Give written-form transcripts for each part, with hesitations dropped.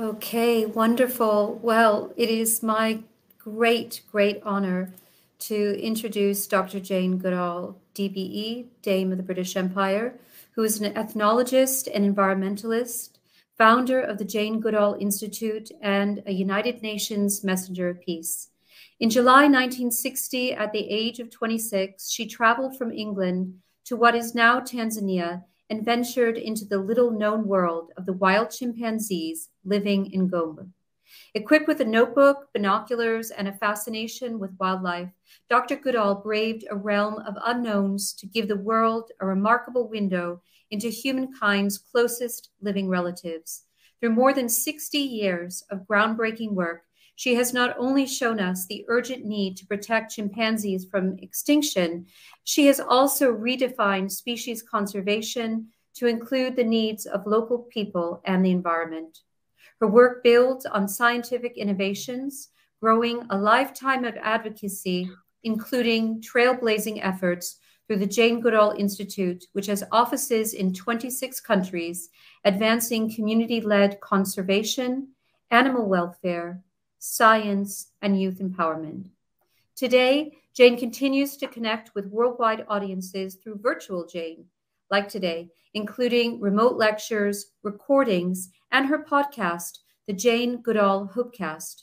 Okay, wonderful. Well, it is my great honor to introduce Dr. Jane Goodall DBE, Dame of the British Empire, who is an ethnologist and environmentalist, founder of the Jane Goodall Institute, and a United Nations Messenger of Peace. In July 1960, at the age of 26, she traveled from England to what is now Tanzania and ventured into the little-known world of the wild chimpanzees living in Gombe. Equipped with a notebook, binoculars, and a fascination with wildlife, Dr. Goodall braved a realm of unknowns to give the world a remarkable window into humankind's closest living relatives. Through more than 60 years of groundbreaking work, she has not only shown us the urgent need to protect chimpanzees from extinction, she has also redefined species conservation to include the needs of local people and the environment. Her work builds on scientific innovations, growing a lifetime of advocacy, including trailblazing efforts through the Jane Goodall Institute, which has offices in 26 countries, advancing community-led conservation, animal welfare, science, and youth empowerment. Today, Jane continues to connect with worldwide audiences through virtual Jane, like today, including remote lectures, recordings, and her podcast, the Jane Goodall Hopecast.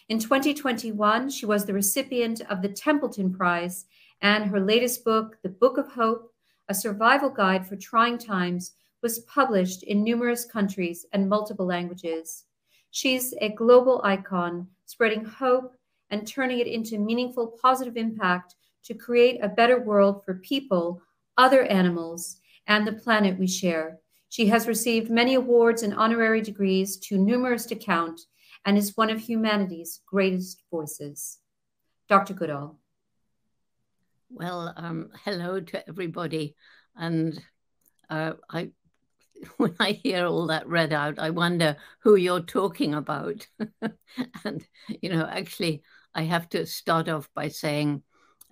In 2021, she was the recipient of the Templeton Prize, and her latest book, The Book of Hope, A Survival Guide for Trying Times, was published in numerous countries and multiple languages. She's a global icon, spreading hope and turning it into meaningful, positive impact to create a better world for people, other animals, and the planet we share. She has received many awards and honorary degrees, too numerous to count, and is one of humanity's greatest voices. Dr. Goodall. Well, hello to everybody. And when I hear all that read out, I wonder who you're talking about. And, actually, I have to start off by saying,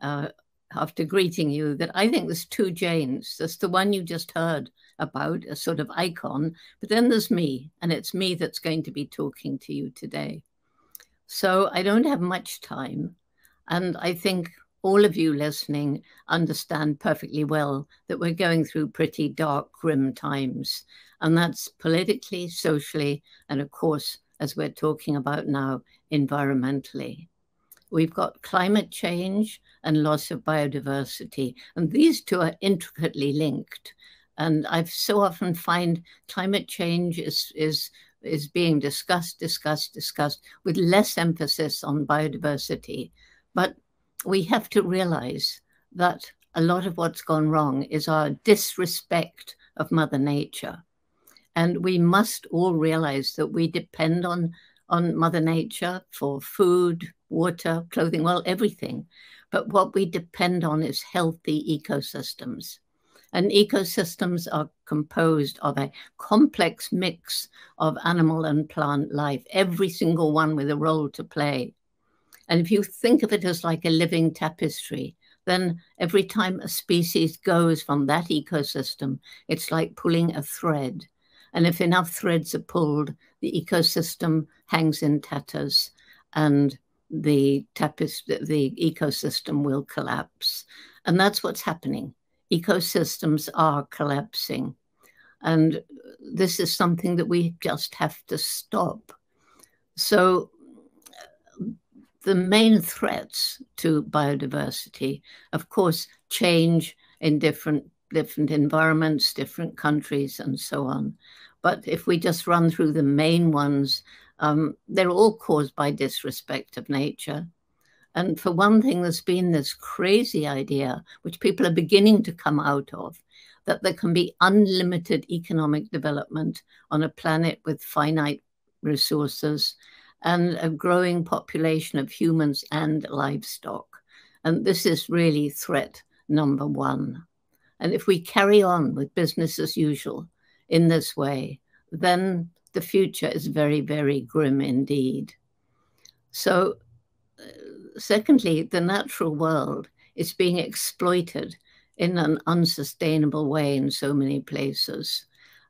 after greeting you, that I think there's two Janes. There's the one you just heard about, a sort of icon, but then there's me, and it's me that's going to be talking to you today. So I don't have much time, and I think all of you listening understand perfectly well that we're going through pretty dark, grim times. And that's politically, socially, and of course, as we're talking about now, environmentally. We've got climate change and loss of biodiversity, and these two are intricately linked. And I've so often find climate change is being discussed with less emphasis on biodiversity. But we have to realize that a lot of what's gone wrong is our disrespect of Mother Nature. And we must all realize that we depend on Mother Nature for food, water, clothing, well, everything. But what we depend on is healthy ecosystems. And ecosystems are composed of a complex mix of animal and plant life, every single one with a role to play. And if you think of it as like a living tapestry, then every time a species goes from that ecosystem, it's like pulling a thread. And if enough threads are pulled, the ecosystem hangs in tatters and the ecosystem will collapse. And that's what's happening. Ecosystems are collapsing. And this is something that we just have to stop. So the main threats to biodiversity, of course, change in different environments, different countries, and so on. But if we just run through the main ones, they're all caused by disrespect of nature. And for one thing, there's been this crazy idea, which people are beginning to come out of, that there can be unlimited economic development on a planet with finite resources and a growing population of humans and livestock. And this is really threat number one. And if we carry on with business as usual in this way, then the future is very, very grim indeed. So, secondly, the natural world is being exploited in an unsustainable way in so many places.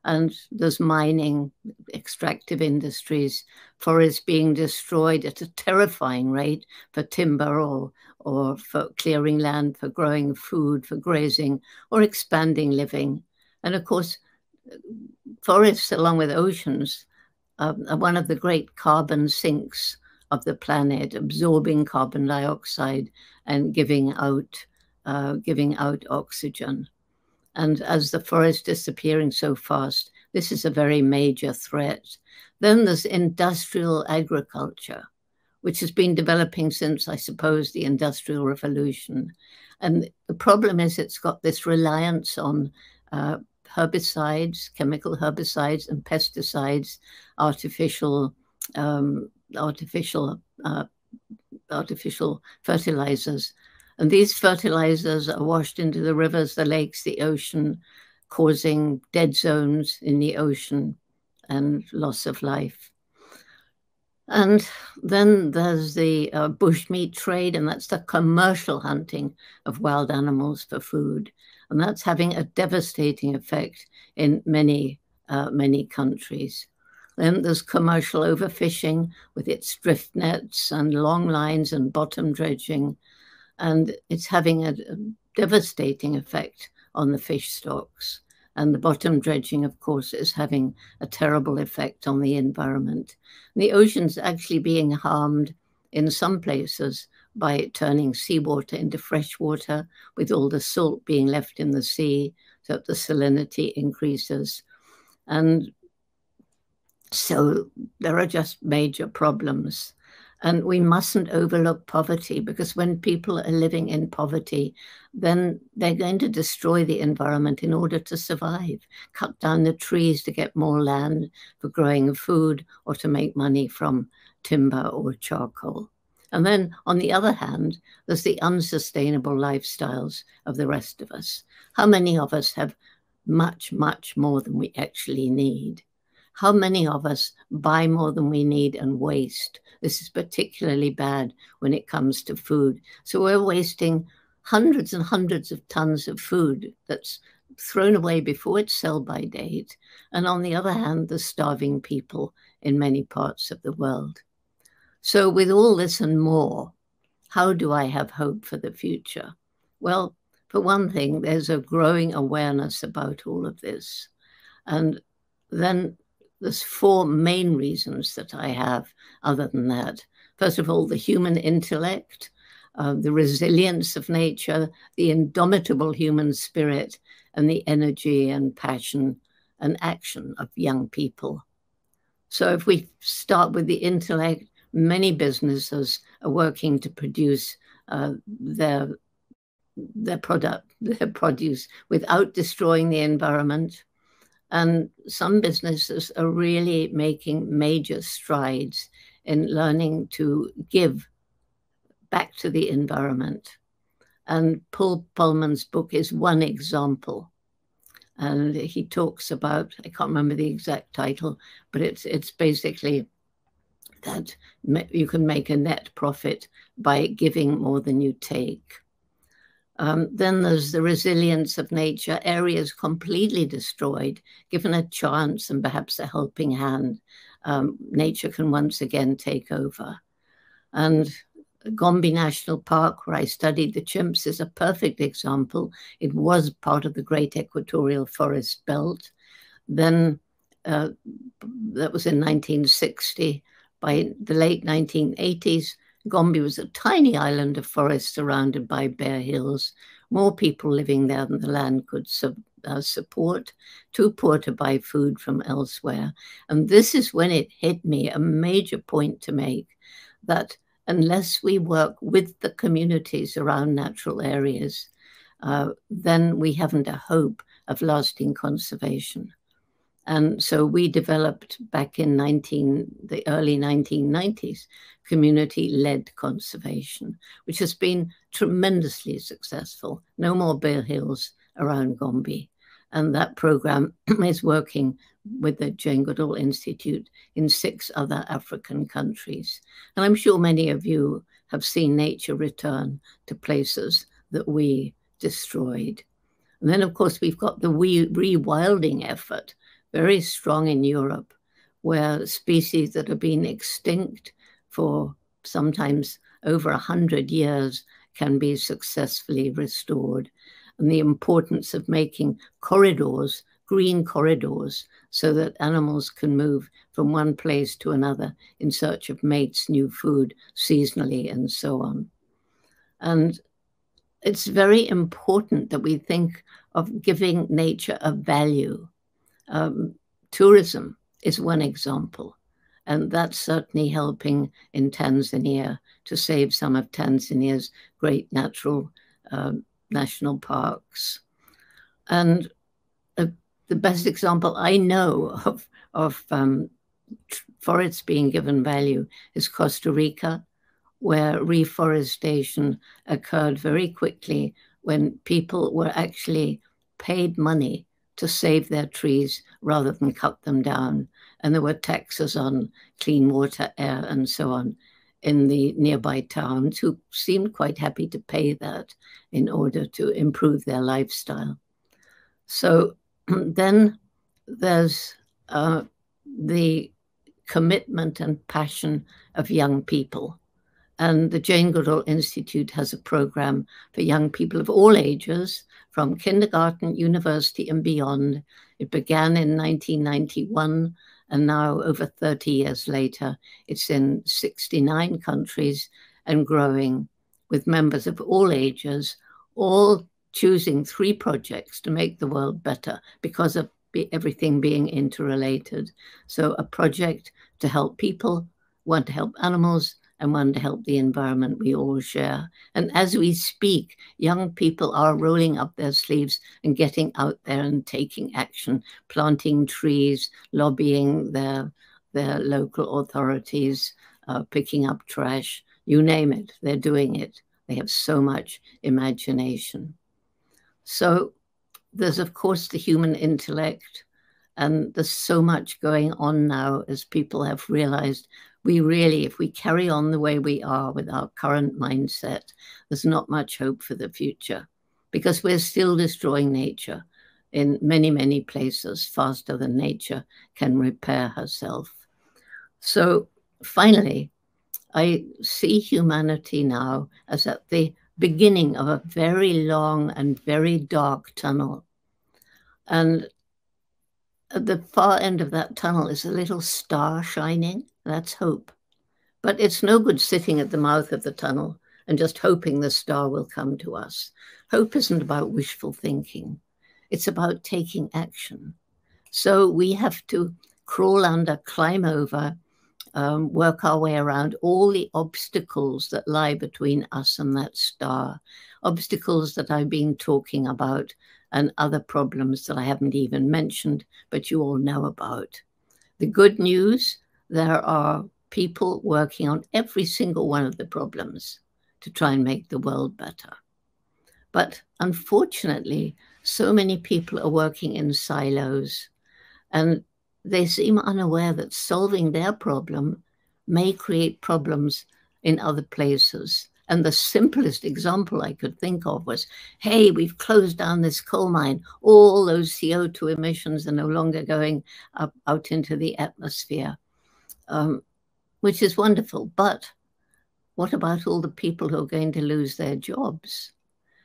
And there's mining, extractive industries, forests being destroyed at a terrifying rate for timber or for clearing land, for growing food, for grazing, or expanding living. And of course, forests, along with oceans, are one of the great carbon sinks of the planet, absorbing carbon dioxide and giving out oxygen. And as the forest is disappearing so fast, this is a very major threat. Then there's industrial agriculture, which has been developing since, I suppose, the Industrial Revolution. And the problem is it's got this reliance on herbicides, chemical herbicides and pesticides, artificial fertilizers. And these fertilizers are washed into the rivers, the lakes, the ocean, causing dead zones in the ocean and loss of life. And then there's the bushmeat trade, and that's the commercial hunting of wild animals for food. And that's having a devastating effect in many countries. Then there's commercial overfishing with its drift nets and long lines and bottom dredging. And it's having a devastating effect on the fish stocks. And the bottom dredging, of course, is having a terrible effect on the environment. And the ocean's actually being harmed in some places by turning seawater into fresh water, with all the salt being left in the sea, so that the salinity increases. And so there are just major problems. And we mustn't overlook poverty, because when people are living in poverty, then they're going to destroy the environment in order to survive, cut down the trees to get more land for growing food or to make money from timber or charcoal. And then, on the other hand, there's the unsustainable lifestyles of the rest of us. How many of us have much, much more than we actually need? How many of us buy more than we need and waste? This is particularly bad when it comes to food. So we're wasting hundreds and hundreds of tons of food that's thrown away before its sell-by date. And on the other hand, there's starving people in many parts of the world. So with all this and more, how do I have hope for the future? Well, for one thing, there's a growing awareness about all of this. And then there's four main reasons that I have other than that. First of all, the human intellect, the resilience of nature, the indomitable human spirit, and the energy and passion and action of young people. So if we start with the intellect, many businesses are working to produce their produce without destroying the environment. And some businesses are really making major strides in learning to give back to the environment. And Paul Polman's book is one example. And he talks about, I can't remember the exact title, but it's basically that you can make a net profit by giving more than you take. Then there's the resilience of nature, areas completely destroyed. Given a chance and perhaps a helping hand, nature can once again take over. And Gombe National Park, where I studied the chimps, is a perfect example. It was part of the Great Equatorial Forest Belt. Then that was in 1960. By the late 1980s, Gombe was a tiny island of forest surrounded by bare hills, more people living there than the land could support, too poor to buy food from elsewhere. And this is when it hit me, a major point to make, that unless we work with the communities around natural areas, then we haven't a hope of lasting conservation. And so we developed back in the early 1990s, community-led conservation, which has been tremendously successful. No more bare hills around Gombe. And that program is working with the Jane Goodall Institute in 6 other African countries. And I'm sure many of you have seen nature return to places that we destroyed. And then, of course, we've got the rewilding effort, very strong in Europe, where species that have been extinct for sometimes over 100 years can be successfully restored. And the importance of making corridors, green corridors, so that animals can move from one place to another in search of mates, new food, seasonally, and so on. And it's very important that we think of giving nature a value. Tourism is one example, and that's certainly helping in Tanzania to save some of Tanzania's great natural national parks. And the best example I know of forests being given value is Costa Rica, where reforestation occurred very quickly when people were actually paid money to save their trees rather than cut them down. And there were taxes on clean water, air, and so on in the nearby towns who seemed quite happy to pay that in order to improve their lifestyle. So then there's the commitment and passion of young people. And the Jane Goodall Institute has a program for young people of all ages, from kindergarten, university, and beyond. It began in 1991, and now, over 30 years later, it's in 69 countries and growing, with members of all ages, all choosing 3 projects to make the world better because of everything being interrelated. So a project to help people, one to help animals, and one to help the environment we all share. And as we speak, young people are rolling up their sleeves and getting out there and taking action, planting trees, lobbying their local authorities, picking up trash, you name it, they're doing it. They have so much imagination. So there's, of course, the human intellect, and there's so much going on now as people have realized we really, if we carry on the way we are with our current mindset, there's not much hope for the future, because we're still destroying nature in many, many places faster than nature can repair herself. So finally, I see humanity now as at the beginning of a very long and very dark tunnel. And at the far end of that tunnel is a little star shining. That's hope. But it's no good sitting at the mouth of the tunnel and just hoping the star will come to us. Hope isn't about wishful thinking. It's about taking action. So we have to crawl under, climb over, work our way around all the obstacles that lie between us and that star, obstacles that I've been talking about and other problems that I haven't even mentioned, but you all know about. The good news, there are people working on every single one of the problems to try and make the world better. But unfortunately, so many people are working in silos, and they seem unaware that solving their problem may create problems in other places. And the simplest example I could think of was, hey, we've closed down this coal mine. All those CO2 emissions are no longer going up out into the atmosphere, which is wonderful. But what about all the people who are going to lose their jobs?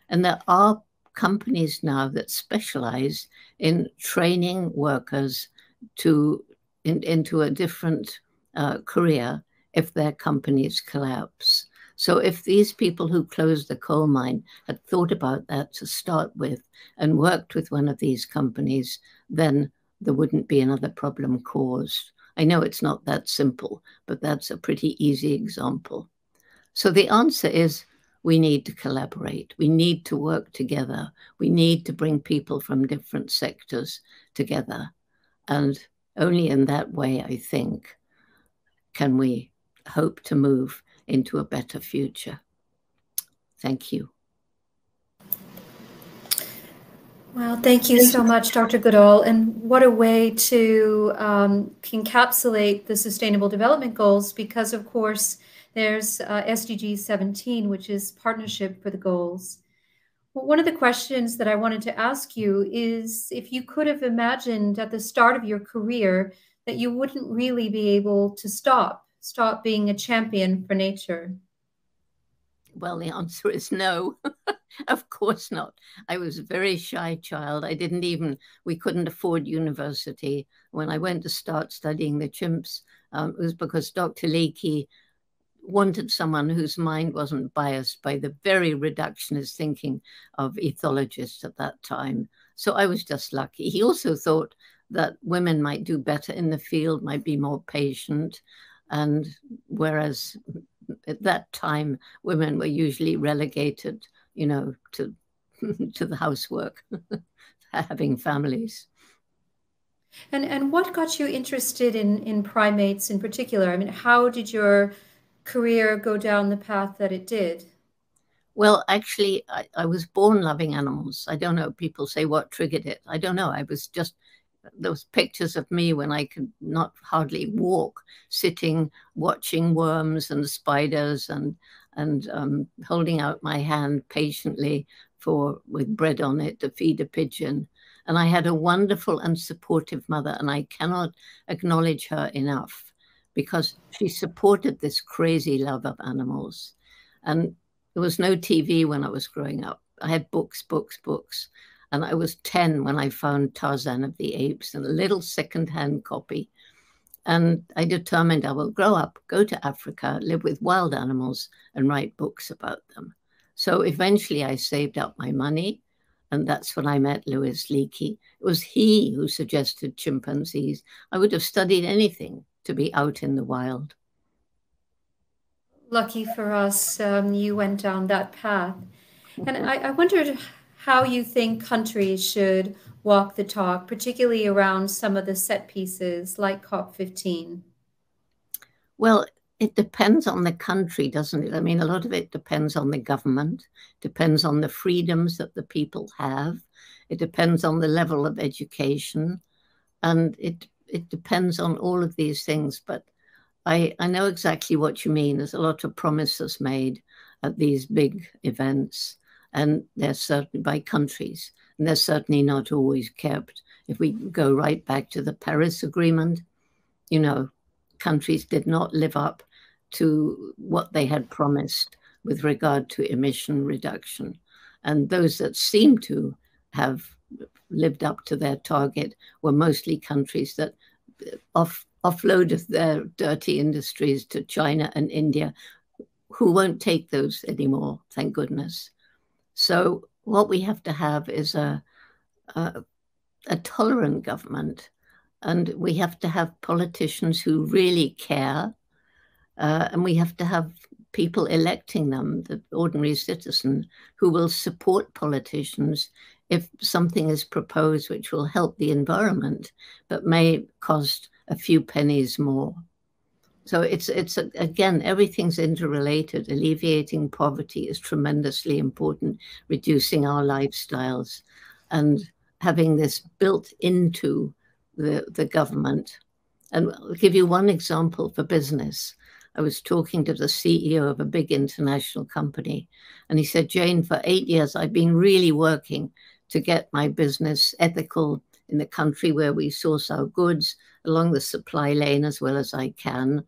And there are companies now that specialize in training workers into a different career if their companies collapse. So if these people who closed the coal mine had thought about that to start with and worked with one of these companies, then there wouldn't be another problem caused. I know it's not that simple, but that's a pretty easy example. So the answer is we need to collaborate. We need to work together. We need to bring people from different sectors together. And only in that way, I think, can we hope to move into a better future. Thank you. Well, thank you so much, Dr. Goodall. And what a way to encapsulate the Sustainable Development Goals, because, of course, there's SDG 17, which is Partnership for the Goals. Well, one of the questions that I wanted to ask you is if you could have imagined at the start of your career that you wouldn't really be able to stop being a champion for nature. Well, the answer is no. Of course not. I was a very shy child. We couldn't afford university. When I went to start studying the chimps, it was because Dr. Leakey wanted someone whose mind wasn't biased by the very reductionist thinking of ethologists at that time. So I was just lucky. He also thought that women might do better in the field, might be more patient. And whereas at that time, women were usually relegated, to to the housework, having families. And what got you interested in primates in particular? I mean, how did your career go down the path that it did? Well, actually, I was born loving animals. I don't know. People say what triggered it. I don't know. I was just those pictures of me when I could not hardly walk, sitting, watching worms and spiders and holding out my hand patiently with bread on it to feed a pigeon. And I had a wonderful and supportive mother, and I cannot acknowledge her enough because she supported this crazy love of animals. And there was no TV when I was growing up. I had books, books, books. And I was 10 when I found Tarzan of the Apes and a little secondhand copy. And I determined I will grow up, go to Africa, live with wild animals, and write books about them. So eventually I saved up my money, and that's when I met Louis Leakey. It was he who suggested chimpanzees. I would have studied anything to be out in the wild. Lucky for us, you went down that path. And I wondered how you think countries should walk the talk, particularly around some of the set pieces like COP15. Well, it depends on the country, doesn't it? I mean, a lot of it depends on the government, depends on the freedoms that the people have. It depends on the level of education. And it depends on all of these things. But I know exactly what you mean. There's a lot of promises made at these big events, and they're certainly by countries, and they're certainly not always kept. If we go right back to the Paris Agreement, countries did not live up to what they had promised with regard to emission reduction. And those that seem to have lived up to their target were mostly countries that offloaded their dirty industries to China and India, who won't take those anymore, thank goodness. So what we have to have is a tolerant government, and we have to have politicians who really care, and we have to have people electing them, the ordinary citizen, who will support politicians if something is proposed which will help the environment but may cost a few pennies more. So it's again, everything's interrelated. Alleviating poverty is tremendously important, reducing our lifestyles, and having this built into the government. And I'll give you one example for business. I was talking to the CEO of a big international company, and he said, Jane, for 8 years, I've been really working to get my business ethical in the country where we source our goods along the supply lane as well as I can,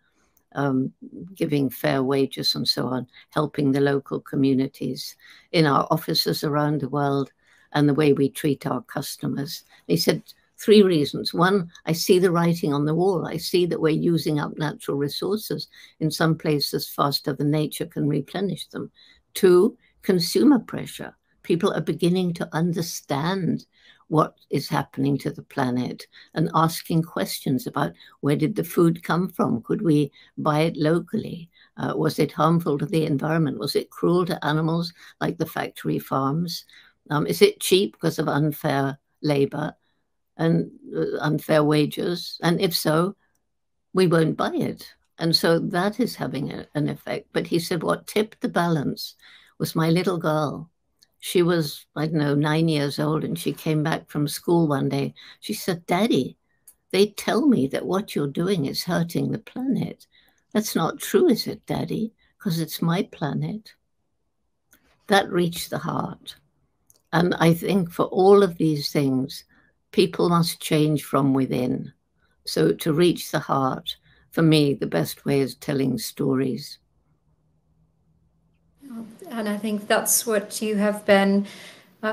giving fair wages and so on, helping the local communities in our offices around the world, and the way we treat our customers. He said 3 reasons. 1, I see the writing on the wall. I see that we're using up natural resources in some places faster than nature can replenish them. 2, consumer pressure. People are beginning to understand what is happening to the planet and asking questions about where did the food come from? Could we buy it locally? Was it harmful to the environment? Was it cruel to animals like the factory farms? Is it cheap because of unfair labor and unfair wages? And if so, we won't buy it. And so that is having an effect. But he said what tipped the balance was my little girl. She was, I don't know, 9 years old, and she came back from school one day. She said, Daddy, they tell me that what you're doing is hurting the planet. That's not true, is it, Daddy? Because it's my planet. That reached the heart. And I think for all of these things, people must change from within. So to reach the heart, for me, the best way is telling stories. And I think that's what you have been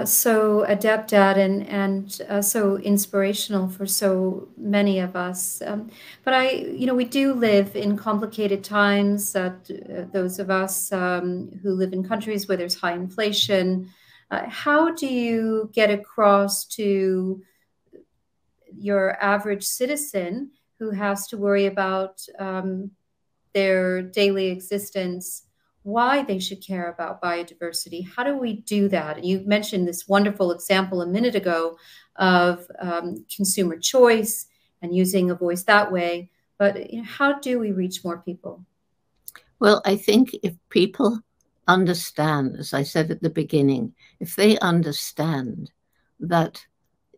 so adept at, and so inspirational for so many of us. But we do live in complicated times. Those of us who live in countries where there's high inflation, how do you get across to your average citizen who has to worry about their daily existence, why they should care about biodiversity? How do we do that? And you mentioned this wonderful example a minute ago of consumer choice and using a voice that way. But how do we reach more people? Well, I think if people understand, as I said at the beginning, if they understand that,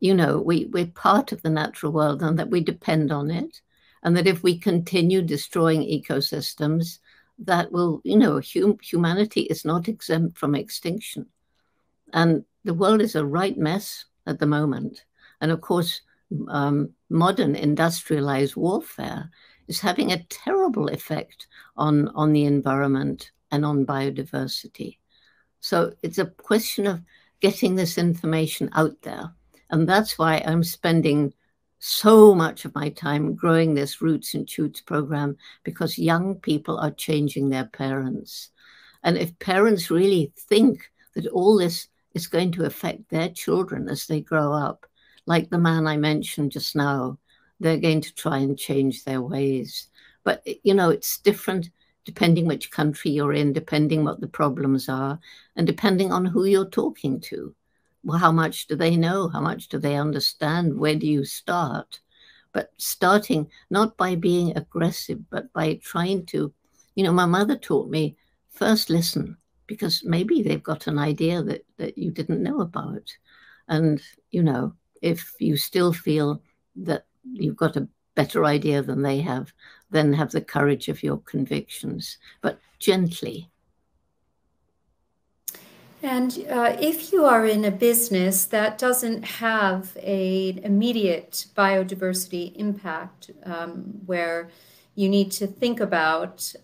we're part of the natural world and that we depend on it, and that if we continue destroying ecosystems, that will, humanity is not exempt from extinction. And the world is a right mess at the moment. And of course, modern industrialized warfare is having a terrible effect on the environment and on biodiversity. So it's a question of getting this information out there. And that's why I'm spending so much of my time growing this Roots and Shoots program, because young people are changing their parents. And if parents really think that all this is going to affect their children as they grow up, like the man I mentioned just now, they're going to try and change their ways. But, it's different depending which country you're in, depending what the problems are, and depending on who you're talking to. Well, how much do they know? How much do they understand? Where do you start? But starting not by being aggressive, but by trying to, my mother taught me, first listen, because maybe they've got an idea that you didn't know about. And, if you still feel that you've got a better idea than they have, then have the courage of your convictions, but gently. And if you are in a business that doesn't have an immediate biodiversity impact, where you need to think about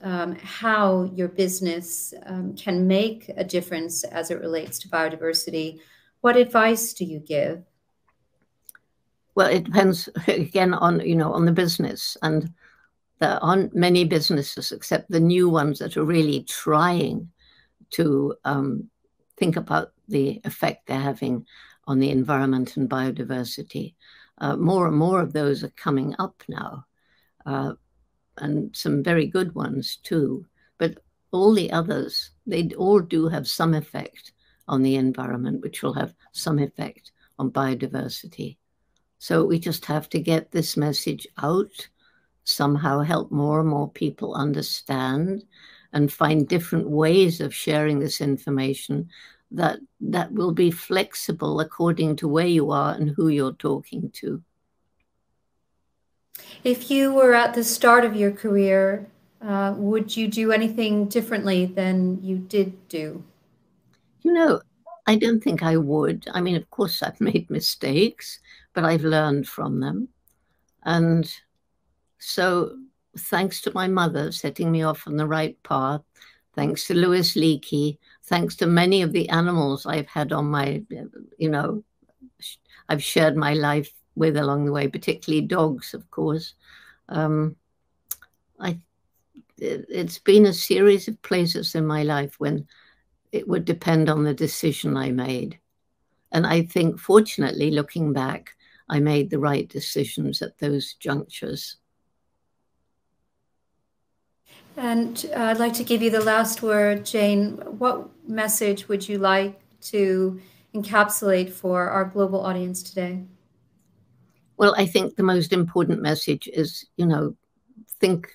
how your business can make a difference as it relates to biodiversity, what advice do you give? Well, it depends again on, on the business. And there aren't many businesses except the new ones that are really trying to think about the effect they're having on the environment and biodiversity. More and more of those are coming up now, and some very good ones too. But all the others, they all do have some effect on the environment, which will have some effect on biodiversity. So we just have to get this message out, somehow help more and more people understand, and find different ways of sharing this information that will be flexible according to where you are and who you're talking to. If you were at the start of your career, would you do anything differently than you did do? I don't think I would. I mean, of course, I've made mistakes, but I've learned from them. And so thanks to my mother setting me off on the right path, thanks to Louis Leakey, thanks to many of the animals I've had on my, I've shared my life with along the way, particularly dogs, of course. It's been a series of places in my life when it would depend on the decision I made. And I think, fortunately, looking back, I made the right decisions at those junctures. And I'd like to give you the last word, Jane. What message would you like to encapsulate for our global audience today? Well, I think the most important message is, think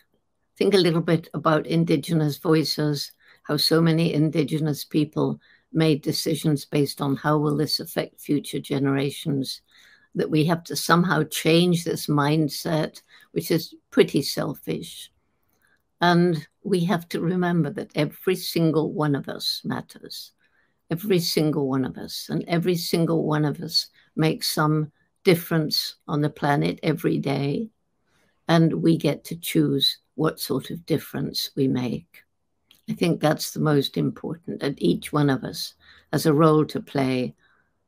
a little bit about Indigenous voices, how so many Indigenous people made decisions based on how will this affect future generations, that we have to somehow change this mindset, which is pretty selfish. And we have to remember that every single one of us matters. every single one of us, and every single one of us makes some difference on the planet every day, and we get to choose what sort of difference we make. I think that's the most important, that each one of us has a role to play,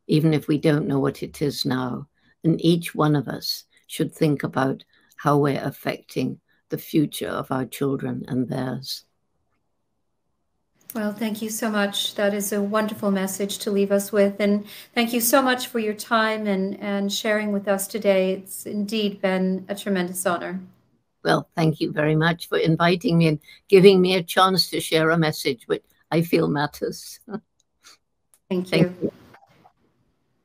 even if we don't know what it is now. And each one of us should think about how we're affecting the future of our children and theirs. Well, thank you so much. That is a wonderful message to leave us with. And thank you so much for your time and sharing with us today. It's indeed been a tremendous honor. Well, thank you very much for inviting me and giving me a chance to share a message which I feel matters. Thank you.